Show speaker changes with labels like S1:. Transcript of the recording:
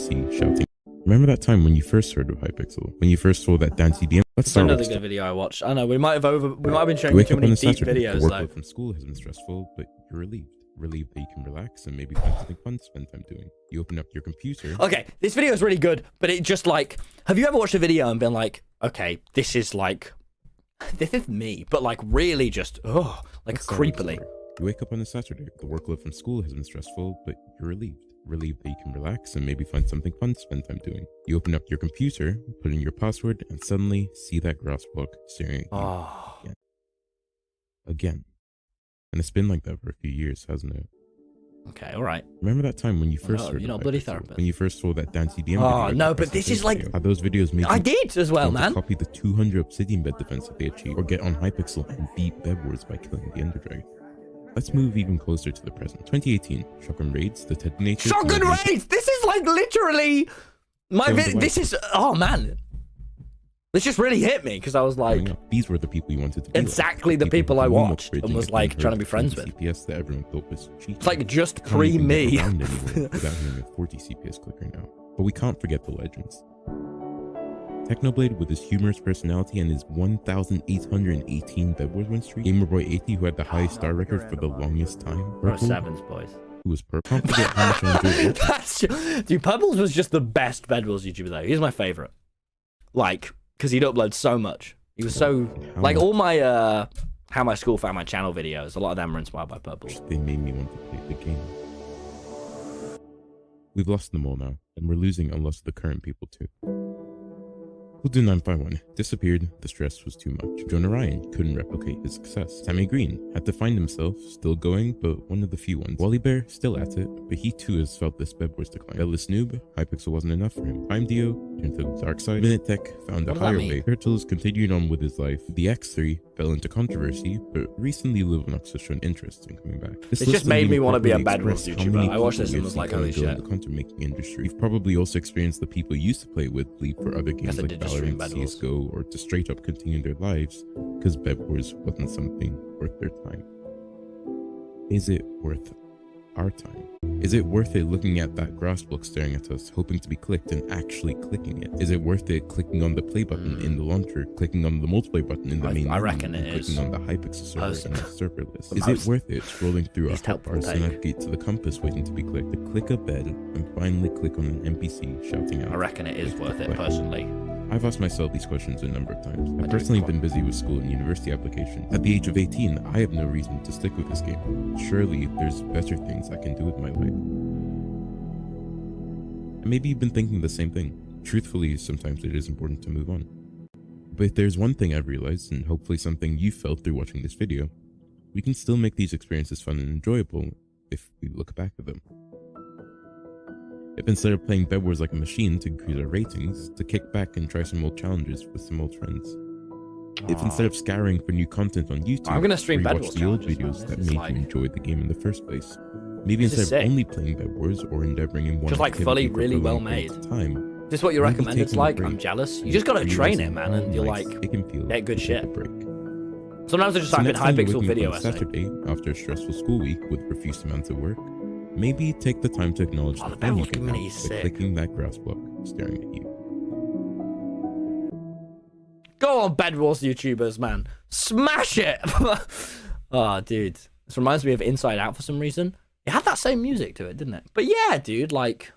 S1: NPC shouting. Remember that time when you first heard of Hypixel? When you first saw that dance EDM? Let's start
S2: another good video I watched. I know we might have been showing you too many deep videos.
S1: The workload from school has been stressful, but you're relieved. Relieved that you can relax and maybe find something fun to spend time doing. You open up your computer.
S2: Okay, this video is really good, but it just like, have you ever watched a video and been like, okay, this is me, but like really just, like
S1: Let's
S2: creepily.
S1: You wake up on a Saturday. The workload from school has been stressful, but you're relieved. Relieved that you can relax and maybe find something fun to spend time doing. You open up your computer, put in your password, and suddenly see that grass block staring at you again. And it's been like that for a few years, hasn't it?
S2: Okay, all right.
S1: Remember that time when you first heard
S2: you're not
S1: of
S2: bloody
S1: Hypixel?
S2: therapist.
S1: When you first saw that dance EDM video?
S2: Oh, no, but this is like...
S1: Had those videos made
S2: I did as well, man.
S1: Copy the 200 obsidian bed defense that they achieved, or get on Hypixel and beat Bed Wars by killing the Ender Dragon. Let's move even closer to the present. 2018, Shotgun Raids, the Detonator...
S2: Shotgun Raids! This is like literally... This is... Oh, man. This just really hit me, because I was like...
S1: These were the people you wanted to be
S2: exactly like. The people I watched and was like trying to be friends with.
S1: CPS that everyone thought was cheating.
S2: It's like just pre-me.
S1: Without having a 40 CPS clicker now. But we can't forget the legends. Technoblade with his humorous personality and his 1,818 Bed Wars win streak. Gamerboy80 who had the highest star record for the longest time.
S2: Bro, Sevens, boys.
S1: Who was purple. Can't forget how much I enjoyed it.
S2: Dude, Pebbles was just the best Bed Wars YouTuber though. He's my favorite. Like, because he'd upload so much. He was so... Like, all my, How My School Found My Channel videos, a lot of them were inspired by Pebbles.
S1: They made me want to play the game. We've lost them all now, and we're losing a lot of the current people too. Hoodoo951 disappeared, the stress was too much. Jonah Ryan couldn't replicate his success. Sammy Green had to find himself, still going, but one of the few ones. Wally Bear still at it, but he too has felt this Bed Wars decline. Ellis Noob, Hypixel wasn't enough for him. Prime Dio turned to the dark side. Minute Tech found a higher way. Turtles continued on with his life. The X3 fell into controversy, but recently Livonox has shown interest in coming back.
S2: It just made me want to be a Bed Wars YouTuber. I watched this and was like, holy shit.
S1: The content making industry. You've probably also experienced the people you used to play with leave for other games like Valorant, CSGO, or to straight up continue their lives because Bed Wars wasn't something worth their time. Is it worth our time? Is it worth it looking at that grass block staring at us, hoping to be clicked and actually clicking it? Is it worth it clicking on the play button in the launcher, clicking on the multiplayer button in the main
S2: I reckon it is.
S1: Clicking on the Hypixel server and the server list? Is it worth it scrolling through a hotbar to navigate to the compass waiting to be clicked, to click a bed and finally click on an NPC shouting out?
S2: I reckon it is worth it, personally.
S1: I've asked myself these questions a number of times. I've personally been busy with school and university applications. At the age of 18, I have no reason to stick with this game. Surely there's better things I can do with my life. And maybe you've been thinking the same thing. Truthfully, sometimes it is important to move on. But if there's one thing I've realized, and hopefully something you felt through watching this video, we can still make these experiences fun and enjoyable if we look back at them. If instead of playing Bed Wars like a machine to increase our ratings, to kick back and try some old challenges with some old friends. If instead of scouring for new content on YouTube,
S2: I'm gonna stream Bed Wars
S1: the old videos that made you enjoy the game in the first place. Maybe instead of only playing Bed Wars or endeavoring in one
S2: just like fully really well made.
S1: Time,
S2: this is what you recommend. It's like, I'm jealous. You just gotta train it, man, and you're like,
S1: it can feel
S2: get good shit.
S1: Break.
S2: Sometimes I just type in Hypixel video essay.
S1: Saturday, after a stressful school week with profuse amounts of work, maybe take the time to acknowledge the fun you can have by clicking that grass block staring at you.
S2: Go on, Bed Wars YouTubers, man. Smash it! Oh, dude. This reminds me of Inside Out for some reason. It had that same music to it, didn't it? But yeah, dude, like...